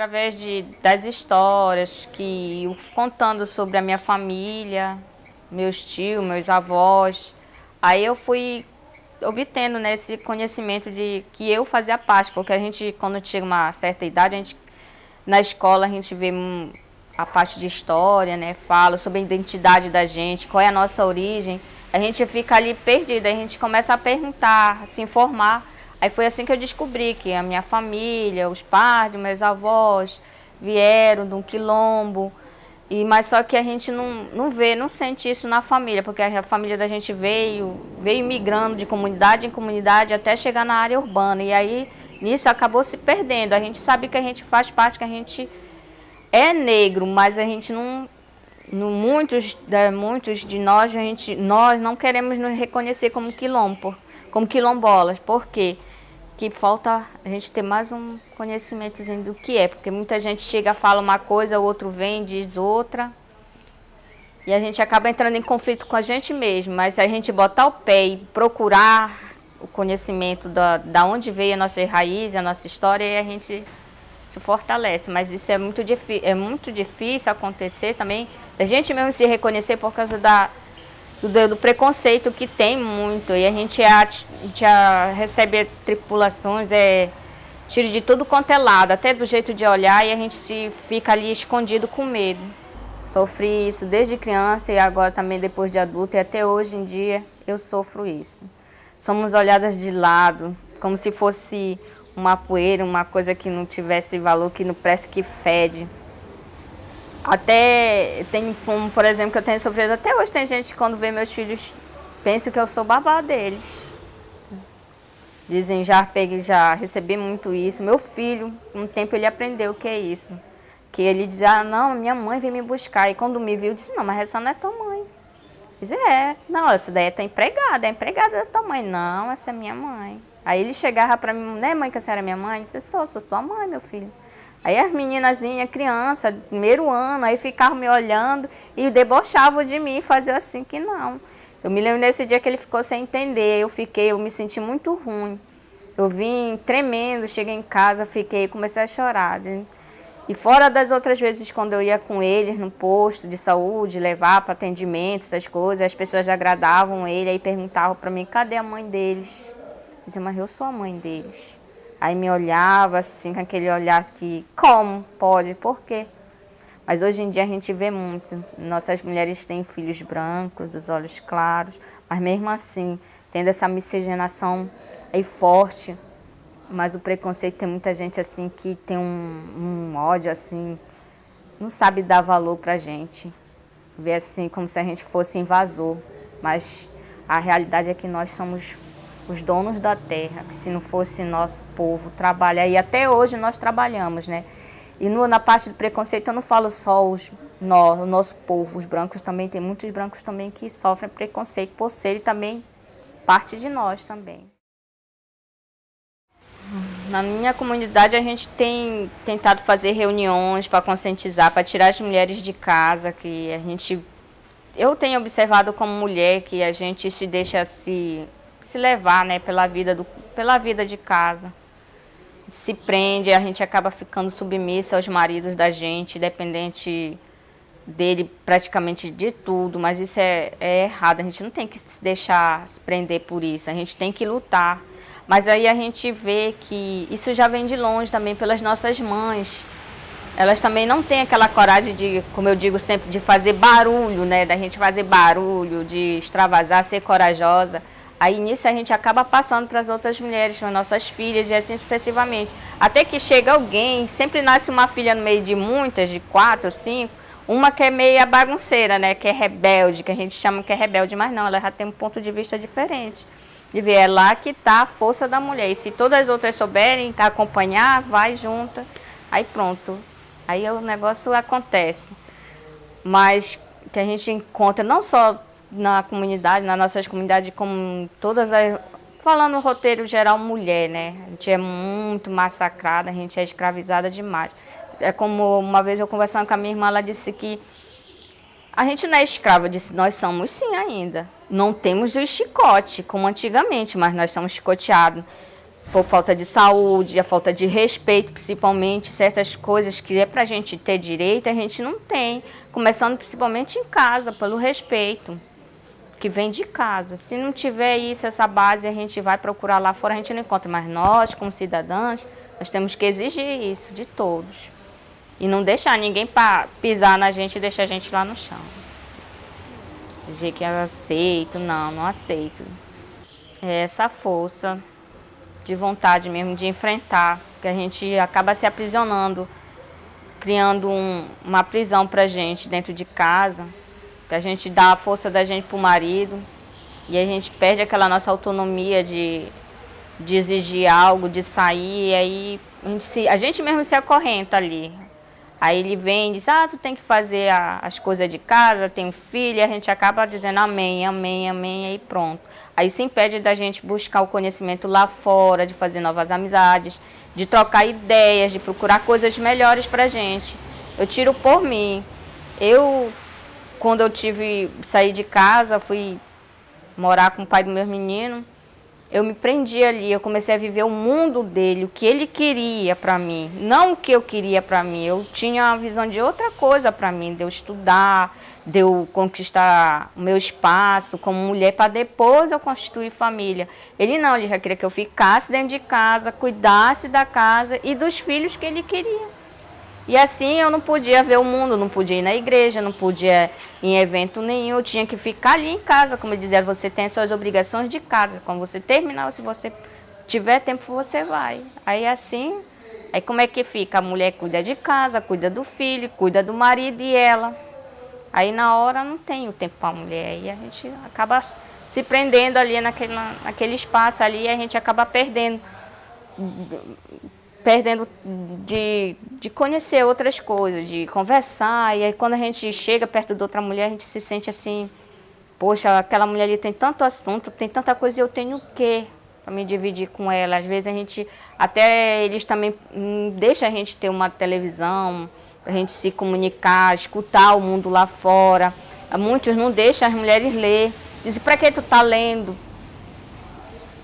através das histórias, contando sobre a minha família, meus tios, meus avós. Aí eu fui obtendo, né, esse conhecimento de que eu fazia parte, porque a gente, quando chega uma certa idade, na escola a gente vê a parte de história, né, fala sobre a identidade da gente, qual é a nossa origem. A gente fica ali perdida, a gente começa a perguntar, a se informar. Aí foi assim que eu descobri que a minha família, os pais dos meus avós vieram de um quilombo. Mas só que a gente não vê, não sente isso na família, porque a família da gente veio migrando de comunidade em comunidade até chegar na área urbana. E aí nisso acabou se perdendo. A gente sabe que a gente faz parte, que a gente é negro, mas a gente muitos de nós, nós não queremos nos reconhecer como como quilombolas. Por quê? Que falta a gente ter mais um conhecimentozinho do que é, porque muita gente chega, fala uma coisa, o outro vem, diz outra, e a gente acaba entrando em conflito com a gente mesmo. Mas se a gente botar o pé e procurar o conhecimento da onde veio a nossa raiz, a nossa história, e a gente se fortalece. Mas isso é muito difícil acontecer também, a gente mesmo se reconhecer por causa do preconceito que tem muito. E a gente recebe tripulações, tiro de tudo quanto é lado, até do jeito de olhar, e a gente fica ali escondido com medo. Sofri isso desde criança e agora também depois de adulta, e até hoje em dia eu sofro isso. Somos olhadas de lado, como se fosse uma poeira, uma coisa que não tivesse valor, que não presta, que fede. Até tem, como por exemplo, que eu tenho sofrido até hoje, tem gente que quando vê meus filhos, pensa que eu sou babá deles. Dizem, já recebi muito isso. Meu filho, um tempo ele aprendeu o que é isso. Que ele dizia, não, minha mãe veio me buscar. E quando me viu, disse, não, mas essa não é tua mãe. Dizia, não, essa daí é tua empregada, é empregada da tua mãe. Não, essa é minha mãe. Aí ele chegava para mim, né, mãe, que a senhora é minha mãe? Eu disse, sou tua mãe, meu filho. Aí as meninazinhas, criança, primeiro ano, aí ficavam me olhando e debochavam de mim, faziam assim que não. Eu me lembro nesse dia que ele ficou sem entender, eu me senti muito ruim. Eu vim tremendo, cheguei em casa, comecei a chorar. E fora das outras vezes, quando eu ia com eles no posto de saúde, levar para atendimento, essas coisas, as pessoas agradavam ele, aí perguntavam para mim, cadê a mãe deles? Eu dizia, mas eu sou a mãe deles. Aí me olhava assim, com aquele olhar que, como pode, por quê? Mas hoje em dia a gente vê muito. Nossas mulheres têm filhos brancos, dos olhos claros, mas mesmo assim, tendo essa miscigenação aí forte. Mas o preconceito, tem muita gente assim que tem um ódio assim, não sabe dar valor pra gente. Vê assim como se a gente fosse invasor. Mas a realidade é que nós somos os donos da terra, que se não fosse nosso povo trabalhar, e até hoje nós trabalhamos, né? E na parte do preconceito eu não falo só o nosso povo, os brancos também, tem muitos brancos também que sofrem preconceito por serem também parte de nós também. Na minha comunidade a gente tem tentado fazer reuniões para conscientizar, para tirar as mulheres de casa, eu tenho observado como mulher que a gente se deixa se levar, né, pela vida de casa. Se prende, a gente acaba ficando submissa aos maridos da gente, dependente dele praticamente de tudo, mas isso é errado, a gente não tem que se deixar se prender por isso, a gente tem que lutar. Mas aí a gente vê que isso já vem de longe também pelas nossas mães. Elas também não têm aquela coragem de, como eu digo sempre, de fazer barulho, né, da gente fazer barulho, de extravasar, ser corajosa. Aí nisso a gente acaba passando para as outras mulheres, para as nossas filhas e assim sucessivamente. Até que chega alguém, sempre nasce uma filha no meio de muitas, de 4 ou 5, uma que é meia bagunceira, né, que é rebelde, que a gente chama que é rebelde, mas não, ela já tem um ponto de vista diferente. De ver, é lá que está a força da mulher. E se todas as outras souberem acompanhar, vai junto, aí pronto. Aí o negócio acontece. Mas que a gente encontra não só na comunidade, nas nossas comunidades, como todas as... Falando no roteiro geral, mulher, né? A gente é muito massacrada, a gente é escravizada demais. É como uma vez eu conversando com a minha irmã, ela disse que a gente não é escrava, eu disse, nós somos sim ainda. Não temos o chicote, como antigamente, mas nós somos chicoteados. por falta de saúde, a falta de respeito, principalmente, certas coisas que é para a gente ter direito, a gente não tem. Começando principalmente em casa, pelo respeito que vem de casa. Se não tiver isso, essa base, a gente vai procurar lá fora, a gente não encontra. Mas nós, como cidadãs, nós temos que exigir isso de todos. E não deixar ninguém pisar na gente e deixar a gente lá no chão. Dizer que eu aceito, não aceito. É essa força de vontade mesmo de enfrentar, que a gente acaba se aprisionando, criando uma prisão pra gente dentro de casa, que a gente dá a força da gente pro marido e a gente perde aquela nossa autonomia de exigir algo, de sair, e aí a gente mesmo se acorrenta ali. Aí ele vem e diz, tu tem que fazer as coisas de casa, tem um filho, e a gente acaba dizendo amém, amém, amém, aí pronto. Aí se impede da gente buscar o conhecimento lá fora, de fazer novas amizades, de trocar ideias, de procurar coisas melhores pra gente. Eu tiro por mim. Quando eu saí de casa, fui morar com o pai do meu menino, eu me prendi ali, eu comecei a viver o mundo dele, o que ele queria para mim, não o que eu queria para mim. Eu tinha a visão de outra coisa para mim, de eu estudar, de eu conquistar o meu espaço como mulher para depois eu constituir família. Ele não, ele já queria que eu ficasse dentro de casa, cuidasse da casa e dos filhos que ele queria. E assim eu não podia ver o mundo, não podia ir na igreja, não podia ir em evento nenhum, eu tinha que ficar ali em casa, como dizer, você tem as suas obrigações de casa, quando você terminar, se você tiver tempo, você vai. Aí assim, aí como é que fica? A mulher cuida de casa, cuida do filho, cuida do marido e ela. Aí na hora não tem o tempo para a mulher, aí a gente acaba se prendendo ali naquele espaço ali e a gente acaba perdendo de conhecer outras coisas, de conversar. E aí quando a gente chega perto de outra mulher, a gente se sente assim, poxa, aquela mulher ali tem tanto assunto, tem tanta coisa e eu tenho o quê para me dividir com ela? Às vezes eles também deixam a gente ter uma televisão, para a gente se comunicar, escutar o mundo lá fora. Muitos não deixam as mulheres ler. Dizem, para que tu tá lendo?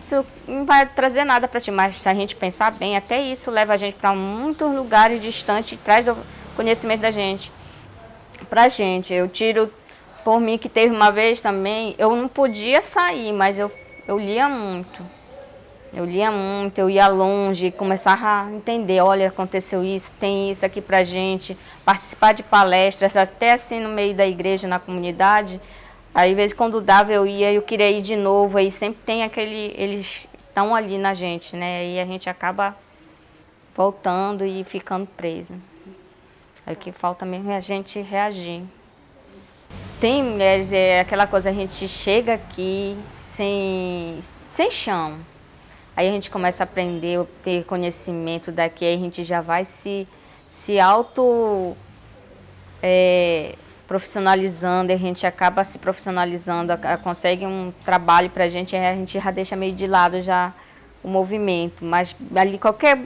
Isso não vai trazer nada para ti, mas se a gente pensar bem, até isso leva a gente para muitos lugares distantes e traz o conhecimento da gente. Pra gente, eu tiro por mim que teve uma vez também, eu não podia sair, mas eu lia muito. Eu lia muito, eu ia longe, começava a entender, olha, aconteceu isso, tem isso aqui pra gente, participar de palestras, até assim no meio da igreja, na comunidade. Aí, às vezes, quando dava, eu queria ir de novo, aí sempre tem eles estão ali na gente, né? E a gente acaba voltando e ficando preso. Aí o que falta mesmo é a gente reagir. Tem mulheres, aquela coisa, a gente chega aqui sem chão. Aí a gente começa a aprender, ter conhecimento daqui, aí a gente já vai se auto... profissionalizando, e a gente acaba se profissionalizando, consegue um trabalho para a gente já deixa meio de lado já o movimento, mas ali qualquer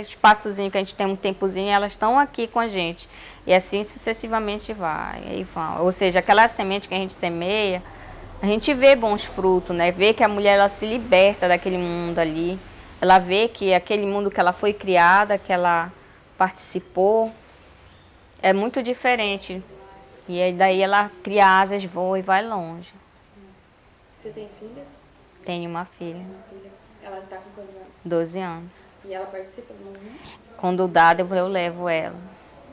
espaçozinho que a gente tem um tempozinho, elas estão aqui com a gente, e assim sucessivamente vai, aí vão. Ou seja, aquela semente que a gente semeia, a gente vê bons frutos, né? Vê que a mulher ela se liberta daquele mundo ali, ela vê que aquele mundo que ela foi criada, que ela participou, é muito diferente. E aí daí ela cria asas, voa e vai longe. Você tem filhas? Tenho uma filha. Ela está com quantos anos? 12 anos. E ela participa do movimento? Quando dá, eu levo ela.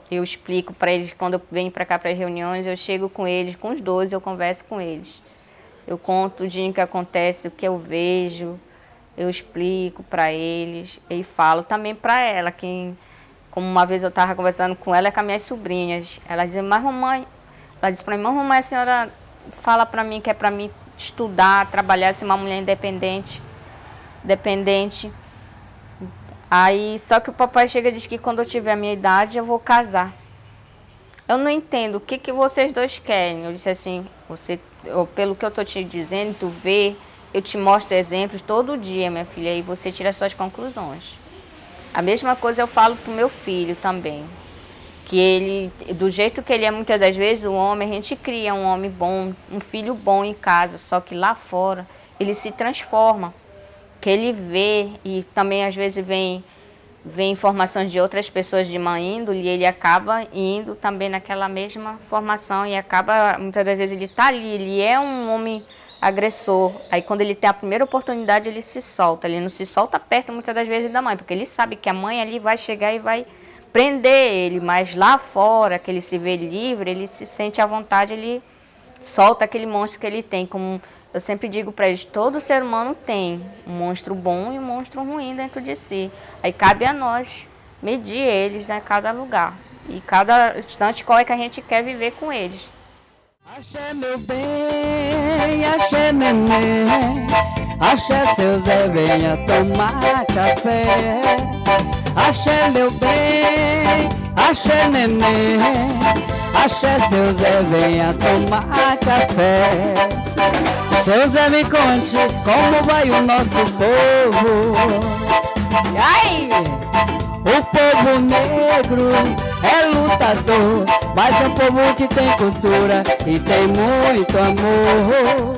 Eu explico para eles, quando eu venho para cá para as reuniões, eu chego com eles, com os 12, eu converso com eles. Eu conto o dia que acontece, o que eu vejo, eu explico para eles e falo também para ela, como uma vez eu estava conversando com ela e com as minhas sobrinhas. Ela dizia, mas mamãe, ela disse para mim, mamãe, a senhora fala para mim que é para mim estudar, trabalhar, ser uma mulher independente. Aí, só que o papai chega e diz que quando eu tiver a minha idade, eu vou casar. Eu não entendo, o que vocês dois querem? Eu disse assim, pelo que eu estou te dizendo, tu vê, eu te mostro exemplos todo dia, minha filha, e você tira as suas conclusões. A mesma coisa eu falo pro meu filho também, que ele, do jeito que ele é muitas das vezes, o homem, a gente cria um homem bom, um filho bom em casa, só que lá fora ele se transforma. que ele vê, e também às vezes vem informações de outras pessoas de má índole, e ele acaba indo também naquela mesma formação e acaba, muitas das vezes ele está ali, ele é um homem agressor. Aí quando ele tem a primeira oportunidade, ele se solta. Ele não se solta perto muitas das vezes da mãe, porque ele sabe que a mãe ali vai chegar e vai prender ele, mas lá fora, que ele se vê livre, ele se sente à vontade, ele solta aquele monstro que ele tem. Como eu sempre digo para eles, todo ser humano tem um monstro bom e um monstro ruim dentro de si. Aí cabe a nós medir eles em cada lugar. E cada instante qual é que a gente quer viver com eles. Axé meu bem, axé neném, axé seu Zé, venha tomar café. Axé meu bem, axé neném, axé seu Zé, venha tomar café. Seu Zé, me conte como vai o nosso povo. Ai! O povo negro é lutador, mas é um povo que tem cultura e tem muito amor.